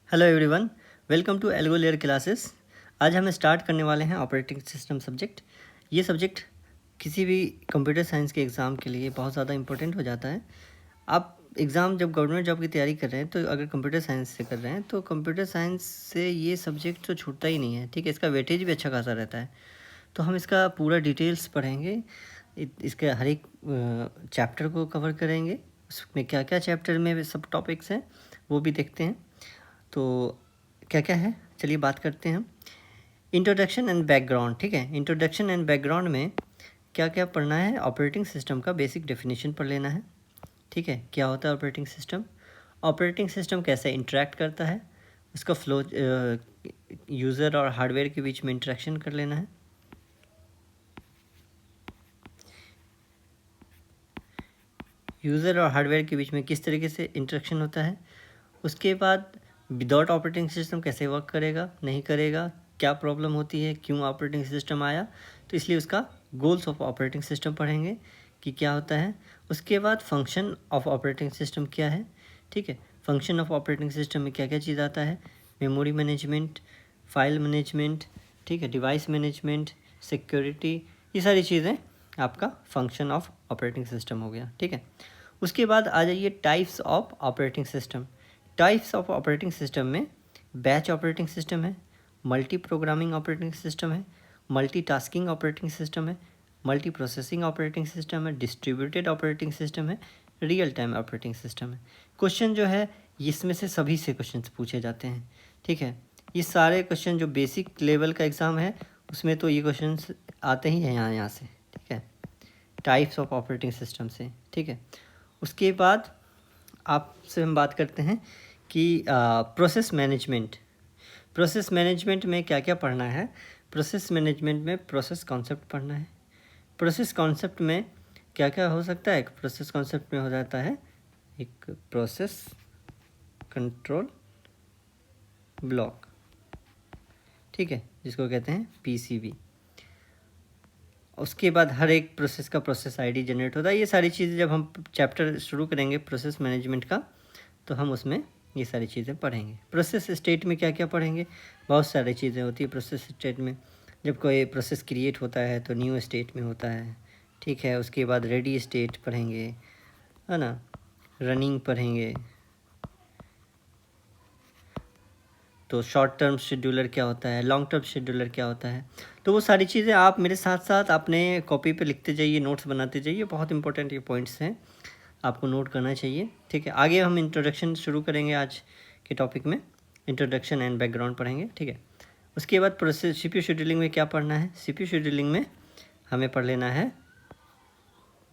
Hello everyone, welcome to Algo Layer classes. आज हम start करने वाले हैं ऑपरेटिंग सिस्टम सब्जेक्ट। ये सब्जेक्ट किसी भी कंप्यूटर साइंस के एग्ज़ाम के लिए बहुत ज़्यादा इंपॉर्टेंट हो जाता है। आप एग्ज़ाम जब गवर्नमेंट जॉब की तैयारी कर रहे हैं तो अगर कंप्यूटर साइंस से कर रहे हैं तो कंप्यूटर साइंस से ये सब्जेक्ट तो छूटता ही नहीं है। ठीक है, इसका वेटेज भी अच्छा खासा रहता है। तो हम इसका पूरा डिटेल्स पढ़ेंगे, इसके हर एक चैप्टर को कवर करेंगे। उसमें क्या क्या चैप्टर में सब टॉपिक्स हैं वो भी देखते हैं। तो क्या क्या है, चलिए बात करते हैं। Introduction and background. ठीक है, इंट्रोडक्शन एंड बैकग्राउंड में क्या क्या पढ़ना है? ऑपरेटिंग सिस्टम का बेसिक डेफिनेशन पढ़ लेना है। ठीक है, क्या होता है ऑपरेटिंग सिस्टम, ऑपरेटिंग सिस्टम कैसे इंटरेक्ट करता है, उसका फ्लो, यूज़र और हार्डवेयर के बीच में इंटरेक्शन कर लेना है। यूज़र और हार्डवेयर के बीच में किस तरीके से इंटरेक्शन होता है। उसके बाद विदाउट ऑपरेटिंग सिस्टम कैसे वर्क करेगा, नहीं करेगा, क्या प्रॉब्लम होती है, क्यों ऑपरेटिंग सिस्टम आया, तो इसलिए उसका गोल्स ऑफ ऑपरेटिंग सिस्टम पढ़ेंगे कि क्या होता है। उसके बाद फंक्शन ऑफ ऑपरेटिंग सिस्टम क्या है। ठीक है, फंक्शन ऑफ ऑपरेटिंग सिस्टम में क्या क्या चीज़ आता है, मेमोरी मैनेजमेंट, फाइल मैनेजमेंट, ठीक है, डिवाइस मैनेजमेंट, सिक्योरिटी, ये सारी चीज़ें आपका फंक्शन ऑफ ऑपरेटिंग सिस्टम हो गया। ठीक है, उसके बाद आ जाइए types of operating system. Types of operating system में बैच ऑपरेटिंग सिस्टम है, मल्टी प्रोग्रामिंग ऑपरेटिंग सिस्टम है, मल्टी टास्किंग ऑपरेटिंग सिस्टम है, मल्टी प्रोसेसिंग ऑपरेटिंग सिस्टम है, डिस्ट्रीब्यूटेड ऑपरेटिंग सिस्टम है, रियल टाइम ऑपरेटिंग सिस्टम है। क्वेश्चन जो है इसमें से सभी से क्वेश्चन पूछे जाते हैं। ठीक है, ये सारे क्वेश्चन जो बेसिक लेवल का एग्ज़ाम है उसमें तो ये क्वेश्चन आते ही हैं यहाँ से। ठीक है, टाइप्स ऑफ ऑपरेटिंग सिस्टम से। ठीक है, उसके बाद आपसे हम बात करते हैं कि प्रोसेस मैनेजमेंट। प्रोसेस मैनेजमेंट में क्या क्या पढ़ना है। प्रोसेस मैनेजमेंट में प्रोसेस कॉन्सेप्ट पढ़ना है। प्रोसेस कॉन्सेप्ट में क्या क्या हो सकता है। प्रोसेस कॉन्सेप्ट में हो जाता है एक प्रोसेस कंट्रोल ब्लॉक, ठीक है, जिसको कहते हैं पीसीबी। उसके बाद हर एक प्रोसेस का प्रोसेस आईडी जनरेट होता है। ये सारी चीज़ें जब हम चैप्टर शुरू करेंगे प्रोसेस मैनेजमेंट का तो हम उसमें ये सारी चीज़ें पढ़ेंगे। प्रोसेस स्टेट में क्या क्या पढ़ेंगे, बहुत सारी चीज़ें होती है प्रोसेस स्टेट में। जब कोई प्रोसेस क्रिएट होता है तो न्यू स्टेट में होता है। ठीक है, उसके बाद रेडी स्टेट पढ़ेंगे, है ना, रनिंग पढ़ेंगे। तो शॉर्ट टर्म शेड्यूलर क्या होता है, लॉन्ग टर्म शेड्यूलर क्या होता है। तो वो सारी चीज़ें आप मेरे साथ साथ अपने कॉपी पे लिखते जाइए, नोट्स बनाते जाइए। बहुत इंपॉर्टेंट ये पॉइंट्स हैं, आपको नोट करना चाहिए। ठीक है, आगे हम इंट्रोडक्शन शुरू करेंगे आज के टॉपिक में। इंट्रोडक्शन एंड बैकग्राउंड पढ़ेंगे। ठीक है, उसके बाद प्रोसेस सीपीयू शेड्यूलिंग में क्या पढ़ना है। सीपीयू शेड्यूलिंग में हमें पढ़ लेना है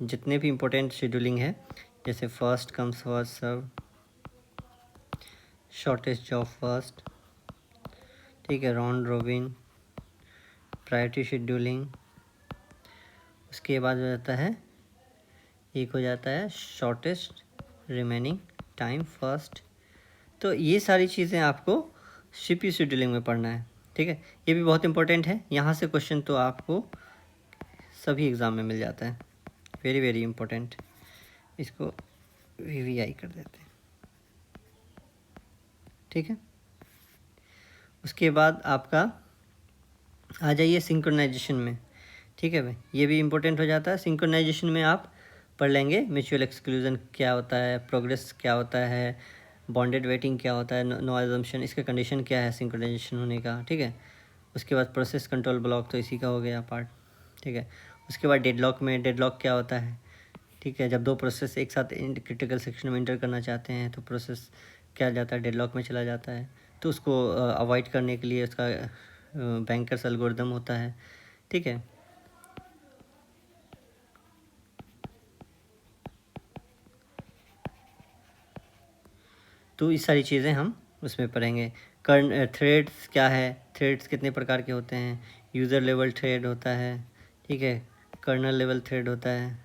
जितने भी इम्पोर्टेंट शेड्यूलिंग है, जैसे first comes first serve, shortest job first, ठीक है, राउंड रोबिन, प्रायोरिटी शेड्यूलिंग। उसके बाद हो जाता है एक हो जाता है शॉर्टेस्ट रिमेनिंग टाइम फर्स्ट। तो ये सारी चीज़ें आपको सीपीयू शेड्यूलिंग में पढ़ना है। ठीक है, ये भी बहुत इंपॉर्टेंट है। यहाँ से क्वेश्चन तो आपको सभी एग्ज़ाम में मिल जाता है, वेरी वेरी इंपॉर्टेंट। इसको वीवीआई कर देते हैं। ठीक है, उसके बाद आपका आ जाइए सिंक्रोनाइजेशन में। ठीक है भाई, ये भी इम्पोर्टेंट हो जाता है। सिंक्रोनाइजेशन में आप पढ़ लेंगे म्यूचुअल एक्सक्लूजन क्या होता है, प्रोग्रेस क्या होता है, बॉन्डेड वेटिंग क्या होता है, नो अजम्पशन, इसका कंडीशन क्या है सिंक्रोनाइजेशन होने का। ठीक है, उसके बाद प्रोसेस कंट्रोल ब्लॉक, तो इसी का हो गया पार्ट। ठीक है, उसके बाद डेडलॉक में डेडलॉक क्या होता है। ठीक है, जब दो प्रोसेस एक साथ क्रिटिकल सेक्शन में इंटर करना चाहते हैं तो प्रोसेस क्या जाता है, डेडलॉक में चला जाता है। तो उसको अवॉइड करने के लिए उसका बैंकर्स एल्गोरिदम होता है। ठीक है, तो ये सारी चीज़ें हम उसमें पढ़ेंगे। थ्रेड्स क्या है, थ्रेड्स कितने प्रकार के होते हैं। यूज़र लेवल थ्रेड होता है, ठीक है, कर्नल लेवल थ्रेड होता है।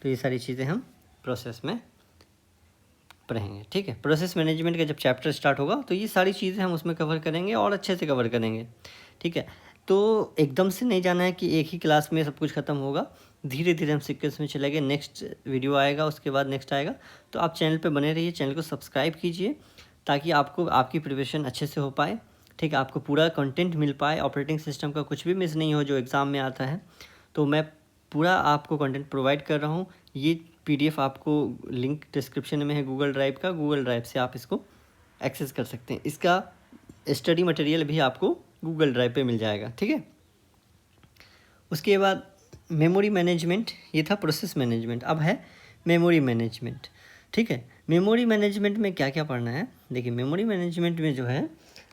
तो ये सारी चीज़ें हम प्रोसेस में पढ़ेंगे। ठीक है, प्रोसेस मैनेजमेंट का जब चैप्टर स्टार्ट होगा तो ये सारी चीज़ें हम उसमें कवर करेंगे और अच्छे से कवर करेंगे। ठीक है, तो एकदम से नहीं जाना है कि एक ही क्लास में सब कुछ ख़त्म होगा। धीरे धीरे हम सीक्वेंस में चलेंगे। नेक्स्ट वीडियो आएगा, उसके बाद नेक्स्ट आएगा। तो आप चैनल पे बने रहिए, चैनल को सब्सक्राइब कीजिए ताकि आपको आपकी प्रिपरेशन अच्छे से हो पाए, ठीक है, आपको पूरा कंटेंट मिल पाए, ऑपरेटिंग सिस्टम का कुछ भी मिस नहीं हो जो एग्ज़ाम में आता है। तो मैं पूरा आपको कंटेंट प्रोवाइड कर रहा हूँ। ये पीडीएफ आपको लिंक डिस्क्रिप्शन में है गूगल ड्राइव का, गूगल ड्राइव से आप इसको एक्सेस कर सकते हैं। इसका स्टडी मटेरियल भी आपको गूगल ड्राइव पे मिल जाएगा, ठीक है। उसके बाद मेमोरी मैनेजमेंट, ये था प्रोसेस मैनेजमेंट, अब है मेमोरी मैनेजमेंट, ठीक है। मेमोरी मैनेजमेंट में क्या क्या पढ़ना है, देखिए मेमोरी मैनेजमेंट में जो है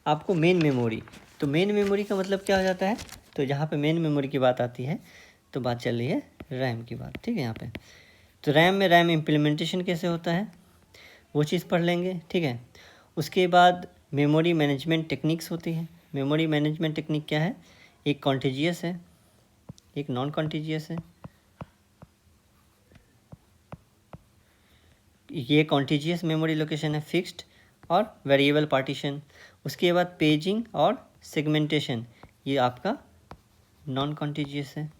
आपको मेन मेमोरी, तो मेन मेमोरी का मतलब क्या हो जाता है, तो जहाँ पे मेन मेमोरी की बात आती है तो बात चल रही है रैम की बात, ठीक है। यहाँ पे तो रैम में रैम इम्प्लीमेंटेशन कैसे होता है वो चीज़ पढ़ लेंगे, ठीक है। उसके बाद मेमोरी मैनेजमेंट टेक्निक्स होती है। मेमोरी मैनेजमेंट टेक्निक क्या है, एक कॉन्टिजियस है, एक नॉन कॉन्टिजियस है। ये कॉन्टिजियस मेमोरी लोकेशन है, फिक्स्ड और वेरिएबल पार्टीशन। उसके बाद पेजिंग और सेगमेंटेशन, ये आपका नॉन कॉन्टिजियस है।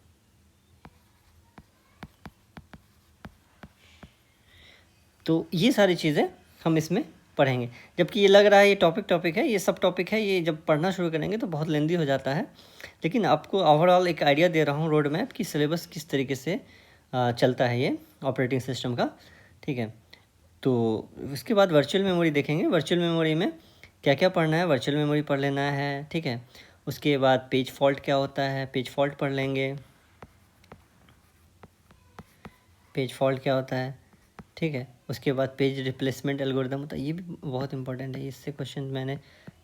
तो ये सारी चीज़ें हम इसमें पढ़ेंगे, जबकि ये लग रहा है ये टॉपिक है, ये सब टॉपिक है, ये जब पढ़ना शुरू करेंगे तो बहुत लेंदी हो जाता है, लेकिन आपको ओवरऑल एक आइडिया दे रहा हूँ रोड मैप कि सिलेबस किस तरीके से चलता है ये ऑपरेटिंग सिस्टम का, ठीक है। तो उसके बाद वर्चुअल मेमोरी देखेंगे, वर्चुअल मेमोरी में क्या क्या पढ़ना है, वर्चुअल मेमोरी पढ़ लेना है, ठीक है। उसके बाद पेज फॉल्ट क्या होता है, पेज फॉल्ट पढ़ लेंगे, पेज फॉल्ट क्या होता है, ठीक है। उसके बाद पेज रिप्लेसमेंट एल्गोरिदम होता है, ये भी बहुत इंपॉर्टेंट है, इससे क्वेश्चन मैंने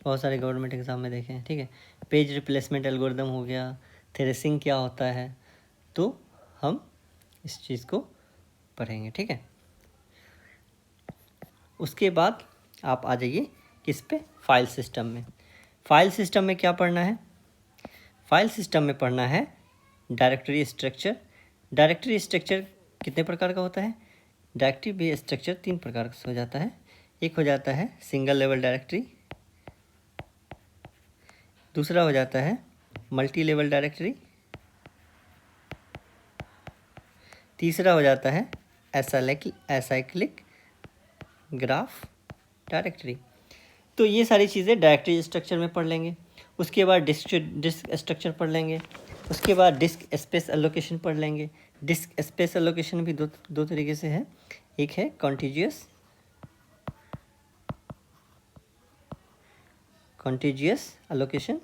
बहुत सारे गवर्नमेंट एग्जाम में देखे हैं, ठीक है। पेज रिप्लेसमेंट एल्गोरिदम हो गया, थ्रेसिंग क्या होता है, तो हम इस चीज़ को पढ़ेंगे, ठीक है। उसके बाद आप आ जाइए किस पे, फाइल सिस्टम में। फाइल सिस्टम में क्या पढ़ना है, फाइल सिस्टम में पढ़ना है डायरेक्टरी स्ट्रक्चर। डायरेक्टरी स्ट्रक्चर कितने प्रकार का होता है, डायरेक्टरी स्ट्रक्चर 3 प्रकार का हो जाता है। एक हो जाता है सिंगल लेवल डायरेक्टरी, दूसरा हो जाता है मल्टी लेवल डायरेक्टरी, तीसरा हो जाता है एसाइक्लिक ग्राफ डायरेक्टरी। तो ये सारी चीज़ें डायरेक्टरी स्ट्रक्चर में पढ़ लेंगे। उसके बाद डिस्क स्ट्रक्चर पढ़ लेंगे। उसके बाद डिस्क स्पेस एलोकेशन पढ़ लेंगे। डिस्क स्पेस एलोकेशन भी दो तरीके से है, एक है कॉन्टिजियस एलोकेशन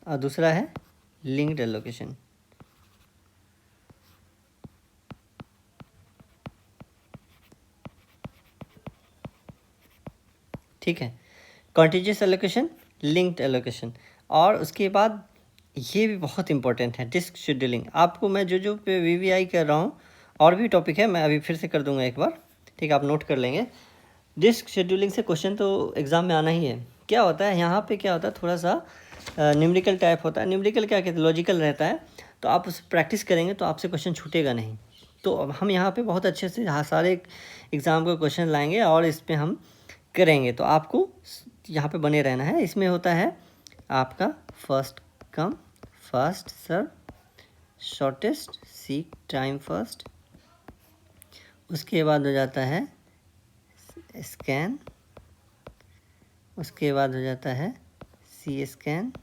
और दूसरा है लिंक्ड एलोकेशन। ठीक है, कॉन्टिजियस एलोकेशन, लिंक्ड एलोकेशन। और उसके बाद ये भी बहुत इंपॉर्टेंट है डिस्क शेड्यूलिंग। आपको मैं जो पे वीवीआई कर रहा हूँ, और भी टॉपिक है, मैं अभी फिर से कर दूंगा एक बार, ठीक है, आप नोट कर लेंगे। डिस्क शेड्यूलिंग से क्वेश्चन तो एग्ज़ाम में आना ही है। क्या होता है यहाँ पे, क्या होता है, थोड़ा सा न्यूमेरिकल टाइप होता है। न्यूमेरिकल क्या कहते हैं, लॉजिकल रहता है, तो आप उस प्रैक्टिस करेंगे तो आपसे क्वेश्चन छूटेगा नहीं। तो अब हम यहाँ पे बहुत अच्छे से सारे एग्ज़ाम का क्वेश्चन लाएंगे और इस पर हम करेंगे, तो आपको यहाँ पे बने रहना है। इसमें होता है आपका first come first serve, shortest seek time first, उसके बाद हो जाता है स्कैन, उसके बाद हो जाता है सी स्कैन,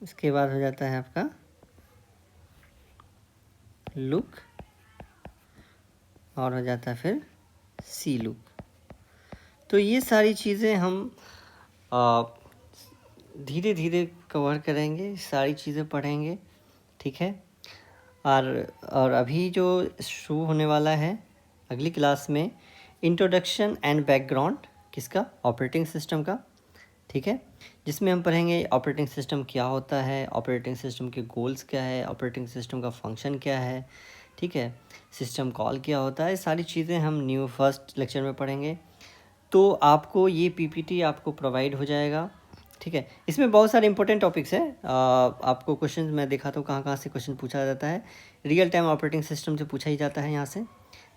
उसके बाद हो जाता है आपका लुक, और हो जाता है फिर सी लुक। तो ये सारी चीज़ें हम धीरे धीरे कवर करेंगे, सारी चीज़ें पढ़ेंगे, ठीक है। और अभी जो शुरू होने वाला है अगली क्लास में, इंट्रोडक्शन एंड बैकग्राउंड किसका, ऑपरेटिंग सिस्टम का, ठीक है, जिसमें हम पढ़ेंगे ऑपरेटिंग सिस्टम क्या होता है, ऑपरेटिंग सिस्टम के गोल्स क्या है, ऑपरेटिंग सिस्टम का फंक्शन क्या है, ठीक है, सिस्टम कॉल क्या होता है, सारी चीज़ें हम फर्स्ट लेक्चर में पढ़ेंगे। तो आपको ये पीपीटी आपको प्रोवाइड हो जाएगा, ठीक है। इसमें बहुत सारे इंपॉर्टेंट टॉपिक्स हैं। आपको क्वेश्चन मैं दिखाता हूँ कहाँ से क्वेश्चन पूछा जाता है। रियल टाइम ऑपरेटिंग सिस्टम से पूछा ही जाता है यहाँ से,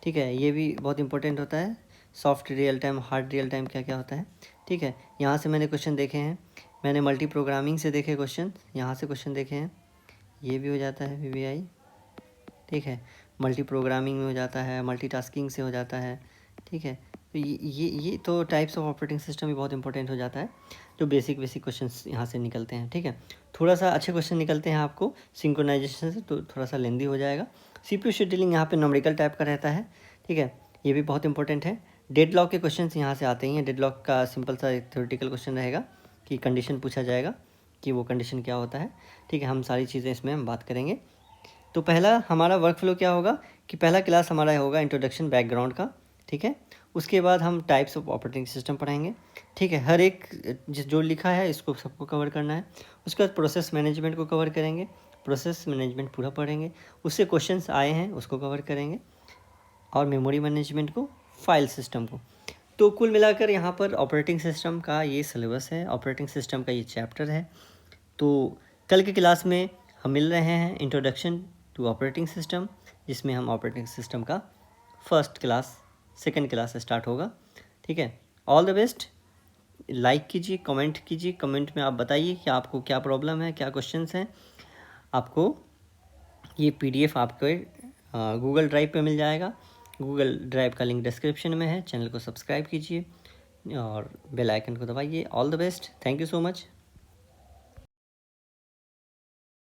ठीक है, ये भी बहुत इंपॉर्टेंट होता है। Soft real time, hard real time क्या क्या होता है, ठीक है। यहाँ से मैंने क्वेश्चन देखे हैं, मैंने मल्टी प्रोग्रामिंग से देखे क्वेश्चन, यहाँ से क्वेश्चन देखे हैं, ये भी हो जाता है VBI, ठीक है। मल्टी प्रोग्रामिंग में हो जाता है, मल्टीटास्किंग से हो जाता है, ठीक है। तो ये तो टाइप्स ऑफ ऑपरेटिंग सिस्टम भी बहुत इंपॉर्टेंट हो जाता है, जो बेसिक क्वेश्चंस यहाँ से निकलते हैं, ठीक है। थोड़ा सा अच्छे क्वेश्चन निकलते हैं आपको सिंक्रोनाइजेशन से, तो थोड़ा सा लेंदी हो जाएगा। CPU शेड्यूलिंग यहाँ पे न्यूमेरिकल टाइप का रहता है, ठीक है, ये भी बहुत इंपॉर्टेंट है। डेडलॉक के क्वेश्चंस यहाँ से आते ही हैं। डेडलॉक का सिंपल सा थ्योरेटिकल क्वेश्चन रहेगा कि कंडीशन पूछा जाएगा कि वो कंडीशन क्या होता है, ठीक है। हम सारी चीज़ें इसमें हम बात करेंगे। तो पहला हमारा वर्क फ्लो क्या होगा कि पहला क्लास हमारा होगा इंट्रोडक्शन बैकग्राउंड का, ठीक है। उसके बाद हम टाइप्स ऑफ ऑपरेटिंग सिस्टम पढ़ाएंगे, ठीक है। हर एक जो लिखा है इसको सबको कवर करना है। उसके बाद प्रोसेस मैनेजमेंट को कवर करेंगे, प्रोसेस मैनेजमेंट पूरा पढ़ेंगे, उससे क्वेश्चंस आए हैं उसको कवर करेंगे, और मेमोरी मैनेजमेंट को, फाइल सिस्टम को। तो कुल मिलाकर यहाँ पर ऑपरेटिंग सिस्टम का ये सिलेबस है, ऑपरेटिंग सिस्टम का ये चैप्टर है। तो कल की क्लास में हम मिल रहे हैं इंट्रोडक्शन टू ऑपरेटिंग सिस्टम, जिसमें हम ऑपरेटिंग सिस्टम का first class, second class start होगा, ठीक है। All the best. लाइक कीजिए, कमेंट कीजिए, कमेंट में आप बताइए कि आपको क्या प्रॉब्लम है, क्या क्वेश्चंस हैं। आपको ये PDF आपके गूगल ड्राइव पे मिल जाएगा। गूगल ड्राइव का लिंक डिस्क्रिप्शन में है। चैनल को सब्सक्राइब कीजिए और बेल आइकन को दबाइए। All the best, thank you so much.